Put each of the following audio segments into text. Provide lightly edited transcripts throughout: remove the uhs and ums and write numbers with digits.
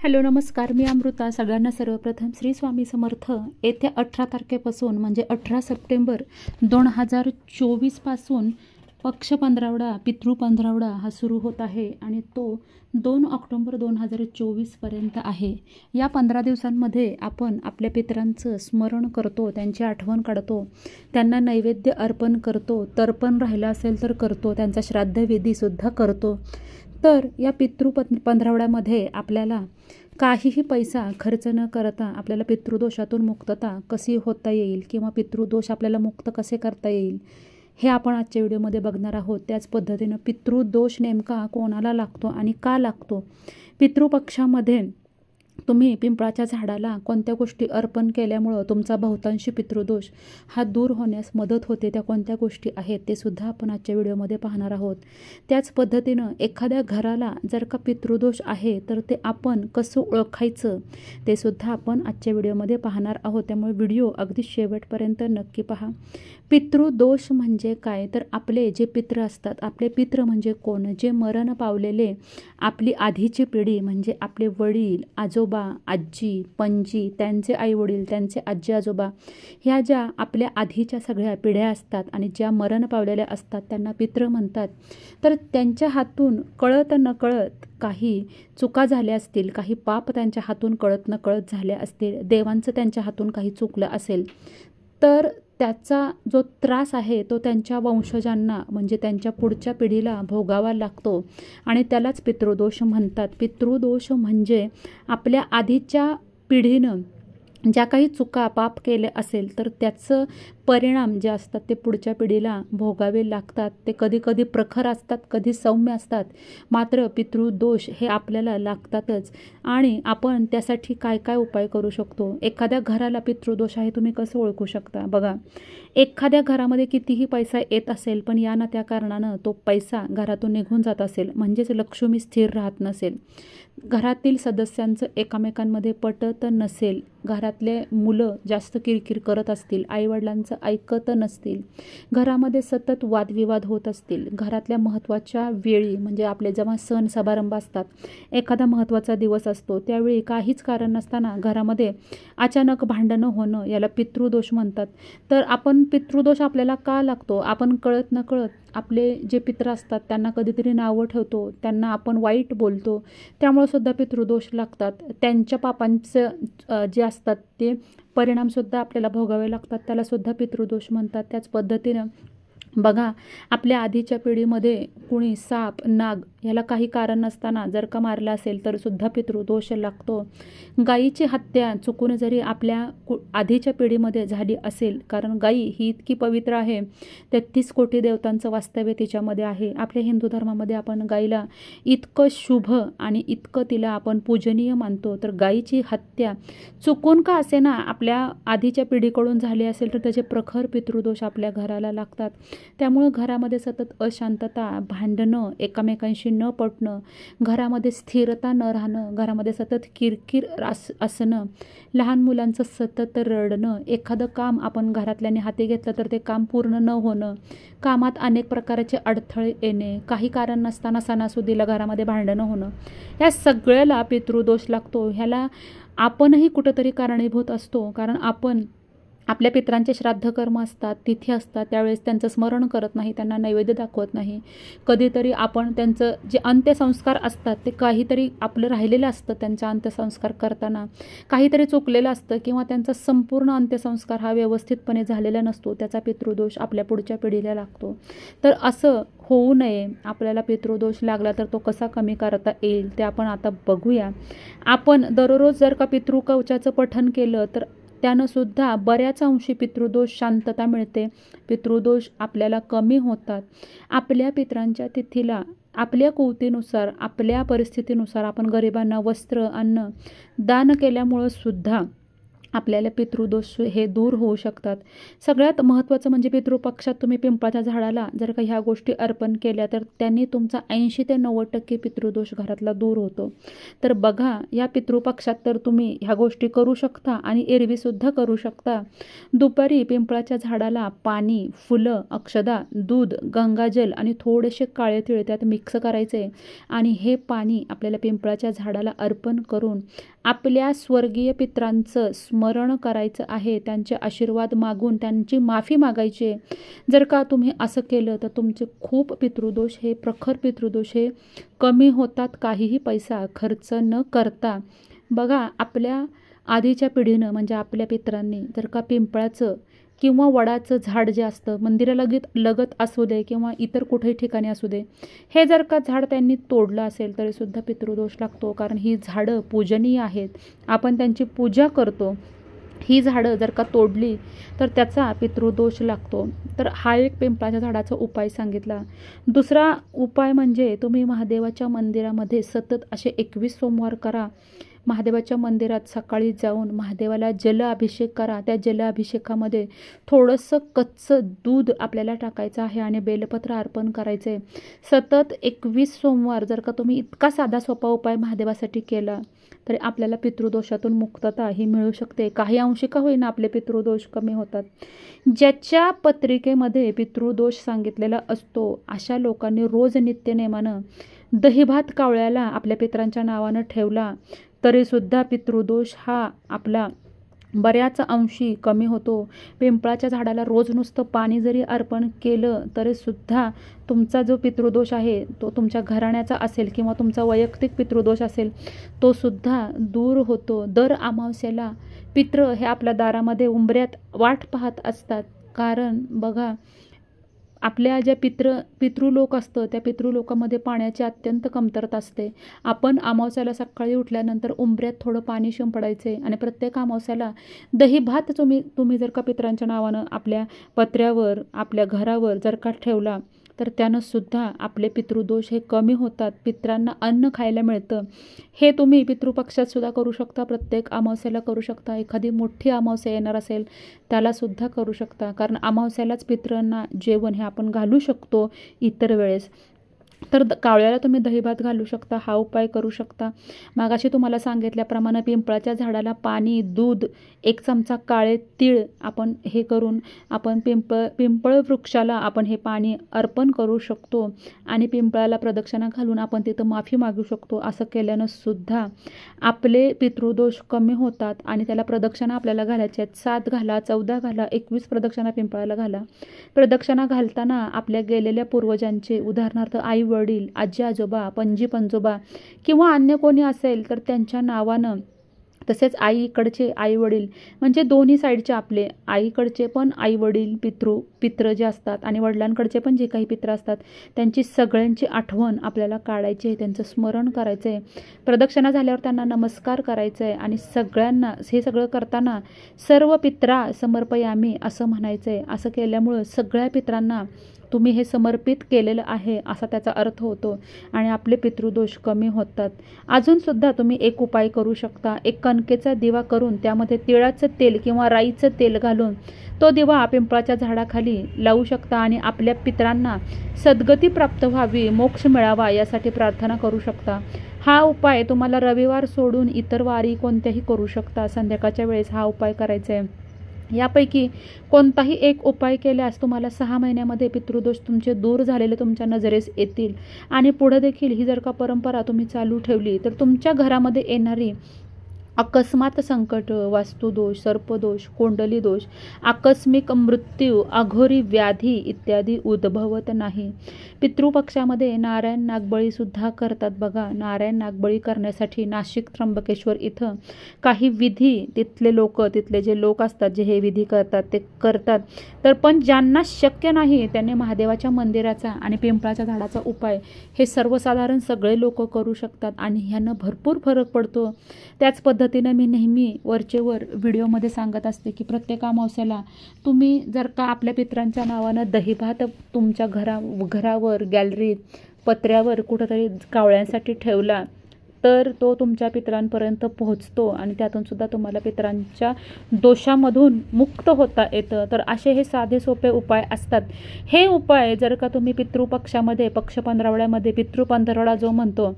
Hello नमस्कार, मी अमृता. सगळ्यांना सर्वप्रथम श्री स्वामी समर्थ. येत्या 18 तारखेपासून म्हणजे 18 सप्टेंबर 2024 पक्ष पंधरावडा, पितृ पंधरावडा हा सुरू होत आहे आणि तो 2 ऑक्टोबर 2024 आहे. या 15 दिवसांमध्ये आपण आपल्या पितरांचं स्मरण करतो, त्यांची आठवण काढतो, त्यांना नैवेद्य अर्पण करतो, तर्पण राहिलं असेल तर करतो, त्यांचा श्राद्धविधीसुद्धा करतो. तर या पंधरवड्यामध्ये आपल्याला काहीही पैसा खर्च न करता आपल्याला पितृदोषातून मुक्तता कशी होता येईल किंवा पितृदोष आपल्याला मुक्त कसे करता येईल हे आपण आजच्या व्हिडिओमध्ये बघणार आहोत. त्याच पद्धतीनं पितृदोष नेमका कोणाला लागतो आणि का लागतो, पितृपक्षामध्ये तुम्ही पिंपळाच्या झाडाला कोणत्या गोष्टी अर्पण केल्यामुळं तुमचा बहुतांशी पितृदोष हा दूर होण्यास मदत होते, त्या कोणत्या गोष्टी आहेत ते सुद्धा आपण आजच्या व्हिडिओमध्ये पाहणार आहोत. त्याच पद्धतीनं एखाद्या घराला जर का पितृदोष आहे तर ते आपण कसं ओळखायचं ते सुद्धा आपण आजच्या व्हिडिओमध्ये पाहणार आहोत. त्यामुळे व्हिडिओ अगदी शेवटपर्यंत नक्की पहा. पितृदोष म्हणजे काय, तर आपले जे पित्र असतात, आपले पित्र म्हणजे कोण, जे मरण पावलेले आपली आधीची पिढी म्हणजे आपले वडील, आजोबा, आजी, पणजी, त्यांचे आईवडील, त्यांचे आजी आजोबा, ह्या ज्या आपल्या आधीच्या सगळ्या पिढ्या असतात आणि ज्या मरण पावलेल्या असतात त्यांना पित्र म्हणतात. तर त्यांच्या हातून कळत नकळत काही चुका झाल्या असतील, काही पाप त्यांच्या हातून कळत नकळत झाले असतील, देवांचं त्यांच्या हातून काही चुकलं असेल तर त्याचा जो त्रास आहे तो त्यांच्या वंशजांना म्हणजे त्यांच्या पुढच्या पिढीला भोगावा लागतो आणि त्यालाच पितृदोष म्हणतात. पितृदोष म्हणजे आपल्या आधीच्या पिढीनं ज्या काही चुका पाप केले असेल तर त्याचं परिणाम जे असतात ते पुढच्या पिढीला भोगावे लागतात. ते कधी कधी प्रखर असतात, कधी सौम्य असतात, मात्र पितृदोष हे आपल्याला लागतातच. आणि आपण त्यासाठी काय काय उपाय करू शकतो. एखाद्या घराला पितृदोष आहे तुम्ही कसं ओळखू शकता, बघा. एखाद्या घरामध्ये कितीही पैसा येत असेल पण या ना त्या कारणानं तो पैसा घरातून निघून जात असेल, म्हणजेच लक्ष्मी स्थिर राहत नसेल, घरातील सदस्यांचं एकमेकांमध्ये पटत नसेल, घरातले मुलं जास्त किरकिर करत असतील, आईवडिलांचं ऐकत नसतील, घरामध्ये सतत वादविवाद होत असतील, घरातल्या महत्त्वाच्या वेळी म्हणजे आपले जेव्हा सण समारंभ असतात, एखादा महत्त्वाचा दिवस असतो त्यावेळी काहीच कारण नसताना घरामध्ये अचानक भांडणं होणं, याला पितृदोष म्हणतात. तर आपण पितृदोष आपल्याला का लागतो, आपण कळत नकळत आपले जे पित्र असतात त्यांना कधीतरी नावं ठेवतो, त्यांना आपण वाईट बोलतो, त्यामुळे सुद्धा पितृदोष लागतात. त्यांच्या पापांचं जे असतात ते परिणामसुद्धा आपल्याला भोगावे लागतात, त्याला सुद्धा पितृदोष म्हणतात. त्याच पद्धतीनं बघा, आपल्या आधीच्या पिढीमध्ये कुणी साप, नाग याला काही कारण नसताना जर का मारला असेल तर सुद्धा पितृदोष लागतो. गायीची हत्या चुकून जरी आपल्या आधीच्या पिढीमध्ये झाली असेल, कारण गायी ही इतकी पवित्र आहे, 33 कोटी देवतांचं वास्तव्य तिच्यामध्ये आहे. आपल्या हिंदू धर्मामध्ये आपण गायीला इतकं शुभ आणि इतकं तिला आपण पूजनीय मानतो. तर गायीची हत्या चुकून का असे ना आपल्या आधीच्या पिढीकडून झाली असेल तर त्याचे प्रखर पितृदोष आपल्या घराला लागतात. त्यामुळं घरामध्ये सतत अशांतता, भांडणं, एकमेकांशी न पटणं, घरामध्ये स्थिरता न राहणं, घरामध्ये सतत किरकिर असणं, लहान मुलांचं सतत रडणं, एखादं काम आपण घरातल्याने हाती घेतलं तर ते काम पूर्ण न होणं, कामात अनेक प्रकारचे अडथळे येणे, काही कारण नसताना सणासुदीला घरामध्ये भांडणं होणं, या सगळ्याला पितृदोष लागतो. ह्याला आपणही कुठंतरी कारणीभूत असतो, कारण आपण आपल्या पितरांचे श्राद्धकर्म असतात, तिथी असतात, त्यावेळेस त्यांचं स्मरण करत नाही, त्यांना नैवेद्य दाखवत नाही. कधीतरी आपण त्यांचं जे अंत्यसंस्कार असतात ते काहीतरी आपलं राहिलेलं असतं, त्यांचा अंत्यसंस्कार करताना काहीतरी चुकलेलं असतं किंवा त्यांचा संपूर्ण अंत्यसंस्कार हा व्यवस्थितपणे झालेला नसतो, त्याचा पितृदोष आपल्या पुढच्या पिढीला लागतो. तर असं होऊ नये, आपल्याला पितृदोष लागला तर तो कसा कमी करता येईल ते आपण आता बघूया. आपण दररोज जर का पितृकवचाचं पठण केलं तर त्यानं सुद्धा बऱ्याच अंशी पितृदोष शांतता मिळते, पितृदोष आपल्याला कमी होतात. आपल्या पितरांच्या तिथीला आपल्या कुवतीनुसार, आपल्या परिस्थितीनुसार आपण गरिबांना वस्त्र, अन्न दान केल्यामुळं सुद्धा आपल्याला पितृदोष हे दूर होऊ शकतात. सगळ्यात महत्त्वाचं म्हणजे पितृपक्षात तुम्ही पिंपळाच्या झाडाला जर का ह्या गोष्टी अर्पण केल्या तर त्यांनी तुमचा 80 ते 90% पितृदोष घरातला दूर होतो. तर बघा, या पितृपक्षात तर तुम्ही ह्या गोष्टी करू शकता आणि एरवीसुद्धा करू शकता. दुपारी पिंपळाच्या झाडाला पाणी, फुलं, अक्षदा, दूध, गंगाजल आणि थोडेसे काळे तीळ त्यात मिक्स करायचे आणि हे पाणी आपल्याला पिंपळाच्या झाडाला अर्पण करून आपल्या स्वर्गीय पितरांचं स्मरण करायचं आहे. त्यांचे आशीर्वाद मागून त्यांची माफी मागायची. जर का तुम्ही असं केलं तर तुमचे खूप पितृदोष हे प्रखर पितृदोष हे कमी होतात, काहीही पैसा खर्च न करता. बघा, आपल्या आधीच्या पिढीनं म्हणजे आपल्या पितरांनी जर का पिंपळाचं किंवा वडाचं झाड जे असतं लगत असू दे किंवा इतर कुठेही ठिकाणी असू दे, हे जर का झाड त्यांनी तोडलं असेल तरीसुद्धा पितृदोष लागतो. कारण ही झाडं पूजनीय आहेत, आपण त्यांची पूजा करतो. ही झाडं जर का तोडली तर त्याचा पितृदोष लागतो. तर हा एक पिंपळाच्या झाडाचा उपाय सांगितला. दुसरा उपाय म्हणजे तुम्ही महादेवाच्या मंदिरामध्ये सतत असे 21 सोमवार करा. महादेवाच्या मंदिरात सकाळी जाऊन महादेवाला जलाभिषेक करा. त्या जलाभिषेकामध्ये थोडंसं कच्चं दूध आपल्याला टाकायचं आहे आणि बेलपत्र अर्पण करायचं आहे. सतत 21 सोमवार जर का तुम्ही इतका साधा सोपा उपाय महादेवासाठी केला तरी आपल्याला पितृदोषातून मुक्तता ही मिळू शकते. काही अंशी का होईना आपले पितृदोष कमी होतात. ज्याच्या पत्रिकेमध्ये पितृदोष सांगितलेला असतो अशा लोकांनी रोज नित्यनेमानं दहीभात कावळ्याला आपल्या पितरांच्या नावानं ठेवला तरीसुद्धा पितृदोष हा आपला बऱ्याच अंशी कमी होतो. पिंपळाच्या झाडाला रोज नुसतं पाणी जरी अर्पण केलं तरीसुद्धा तुमचा जो पितृदोष आहे तो तुमच्या घराण्याचा असेल किंवा तुमचा वैयक्तिक पितृदोष असेल तो सुद्धा दूर होतो. दर अमावस्येला पितृ हे आपल्या दारामध्ये उंबऱ्यात वाट पाहत असतात. कारण बघा, आपल्या ज्या पितृलोक असतं त्या पितृलोकामध्ये पाण्याची अत्यंत कमतरता असते. आपण अमावस्याला सकाळी उठल्यानंतर उंबऱ्यात थोडं पाणी शिंपडायचे आणि प्रत्येक अमावस्याला दही भात तुम्ही जर का पितरांच्या नावानं आपल्या पत्र्यावर आपल्या घरावर जर का ठेवला तर त्यानं सुद्धा आपले पितृदोष हे कमी होतात. पितरांना अन्न खायला मिळतं. हे तुम्ही पितृपक्षात सुद्धा करू शकता, प्रत्येक अमावस्याला करू शकता. एखादी मोठी अमावस्या येणार असेल त्यालासुद्धा करू शकता. कारण अमावस्यालाच पितरांना जेवण हे आपण घालू शकतो, इतर वेळेस तर कावळ्याला तुम्ही दहीभात घालू शकता. हा उपाय करू शकता. मागाशी तुम्हाला सांगितल्याप्रमाणे पिंपळाच्या झाडाला पाणी, दूध, 1 चमचा काळे तीळ आपण हे करून आपण पिंपळ वृक्षाला आपण हे पाणी अर्पण करू शकतो आणि पिंपळाला प्रदक्षिणा घालून आपण तिथं माफी मागू शकतो. असं केल्यानं सुद्धा आपले पितृदोष कमी होतात आणि त्याला प्रदक्षिणा आपल्याला घालायच्या आहेत. 7 घाला, 14 घाला, 21 प्रदक्षिणा पिंपळाला घाला. प्रदक्षिणा घालताना आपल्या गेलेल्या पूर्वजांचे उदाहरणार्थ आई वडील, आजी आजोबा, पणजी पणजोबा किंवा अन्य कोणी असेल तर त्यांच्या नावानं, तसेच आईकडचे आई वडील म्हणजे दोन्ही साईडचे आपले आईकडचे पण आई वडील पित्र जे असतात आणि वडिलांकडचे पण जे काही पित्र असतात त्यांची सगळ्यांची आठवण आपल्याला काढायची आहे, त्यांचं स्मरण करायचं आहे. प्रदक्षिणा झाल्यावर त्यांना नमस्कार करायचं आहे आणि सगळ्यांना हे सगळं करताना सर्व पित्रा समर्पयामी असं म्हणायचं आहे. असं केल्यामुळं सगळ्या पित्रांना तुम्ही हे समर्पित केलेलं आहे असा त्याचा अर्थ होतो आणि आपले पितृदोष कमी होतात. अजूनसुद्धा तुम्ही एक उपाय करू शकता. एक कणकेचा दिवा करून त्यामध्ये तिळाचं तेल किंवा राईचं तेल घालून तो दिवा पिंपळाच्या झाडाखाली लावू शकता आणि आपल्या पितरांना सद्गती प्राप्त व्हावी, मोक्ष मिळावा यासाठी प्रार्थना करू शकता. हा उपाय तुम्हाला रविवार सोडून इतर वारी कोणत्याही करू शकता. संध्याकाळच्या वेळेस हा उपाय करायचा आहे. यापैकी कोणताही एक उपाय केल्यास तुम्हाला 6 महिन्यामध्ये पितृदोष तुमचे दूर झालेले तुमच्या नजरेस येतील आणि पुढे देखील ही जर का परंपरा तुम्ही चालू ठेवली तर तुमच्या घरामध्ये येणारी अकस्मात संकट, वास्तुदोष, सर्पदोष, कुंडली दोष, आकस्मिक मृत्यू, अघोरी व्याधी इत्यादी उद्भवत नाही. पितृपक्षामध्ये नारायण नागबळी सुद्धा करतात. बघा, नारायण नागबळी करण्यासाठी नाशिक त्र्यंबकेश्वर इथं काही विधी तिथले जे लोक असतात जे हे विधी करतात ते करतात. तर पण ज्यांना शक्य नाही त्यांनी महादेवाच्या मंदिराचा आणि पिंपळाच्या झाडाचा उपाय हे सर्वसाधारण सगळे लोक करू शकतात आणि ह्यानं भरपूर फरक पडतो. त्याच पद्धतीनं मी नेहमी वरचेवर व्हिडिओमध्ये सांगत असते की प्रत्येक अमावस्याला तुम्ही जर का आपल्या पितरांच्या नावानं दहीभात तुमच्या घरावर, गॅलरीत, पत्र्यावर कुठंतरी कावळ्यांसाठी ठेवला तर तो तुमच्या पितरांपर्यंत पोहोचतो आणि त्यातून सुद्धा तुम्हाला पितरांच्या दोषामधून मुक्त होता येतं. तर असे हे साधे सोपे उपाय असतात. हे उपाय जर का तुम्ही पितृपक्षामध्ये, पक्ष पंधरवड्यामध्ये, पितृपंधरवडा जो म्हणतो,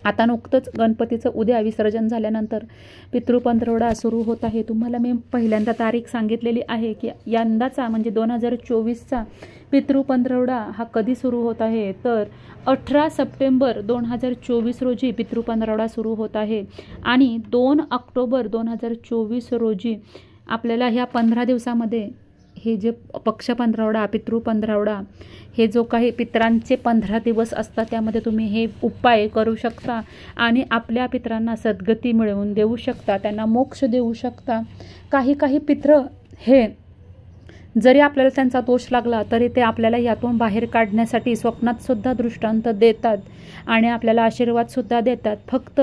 आता नुकतंच गणपतीचं उद्या विसर्जन झाल्यानंतर पितृपंधरवडा सुरू होत आहे. तुम्हाला मी पहिल्यांदा तारीख सांगितलेली आहे की यंदाचा म्हणजे 2024चा पितृपंधरवडा हा कधी सुरू होत आहे. तर 18 सप्टेंबर 2024 रोजी पितृपंधरवडा सुरू होत आहे आणि 2 ऑक्टोबर 2024 रोजी आपल्याला ह्या 15 दिवसामध्ये हे जे पक्ष पंधरवडा, पितृपंधरवडा, हे जो काही पितरांचे 15 दिवस असतात त्यामध्ये तुम्ही हे उपाय करू शकता आणि आपल्या पितरांना सद्गती मिळवून देऊ शकता, त्यांना मोक्ष देऊ शकता. काही पित्र हे जरी आपल्याला त्यांचा दोष लागला तरी ते आपल्याला यातून बाहेर काढण्यासाठी स्वप्नात सुद्धा दृष्टांत देतात आणि आपल्याला आशीर्वादसुद्धा देतात. फक्त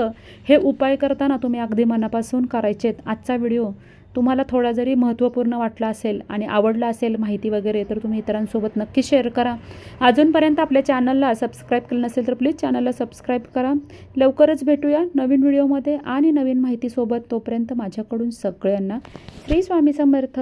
हे उपाय करताना तुम्ही अगदी मनापासून करायचेत. आजचा व्हिडिओ तुम्हाला थोडा जरी महत्त्वपूर्ण वाटला असेल आणि आवडला असेल माहिती वगैरे तर तुम्ही इतरांसोबत नक्की शेअर करा. अजूनपर्यंत आपल्या चॅनलला सबस्क्राईब केलं नसेल तर प्लीज चॅनलला सबस्क्राईब करा. लवकरच भेटूया नवीन व्हिडिओमध्ये आणि नवीन माहितीसोबत. तोपर्यंत माझ्याकडून सगळ्यांना श्री स्वामी समर्थ.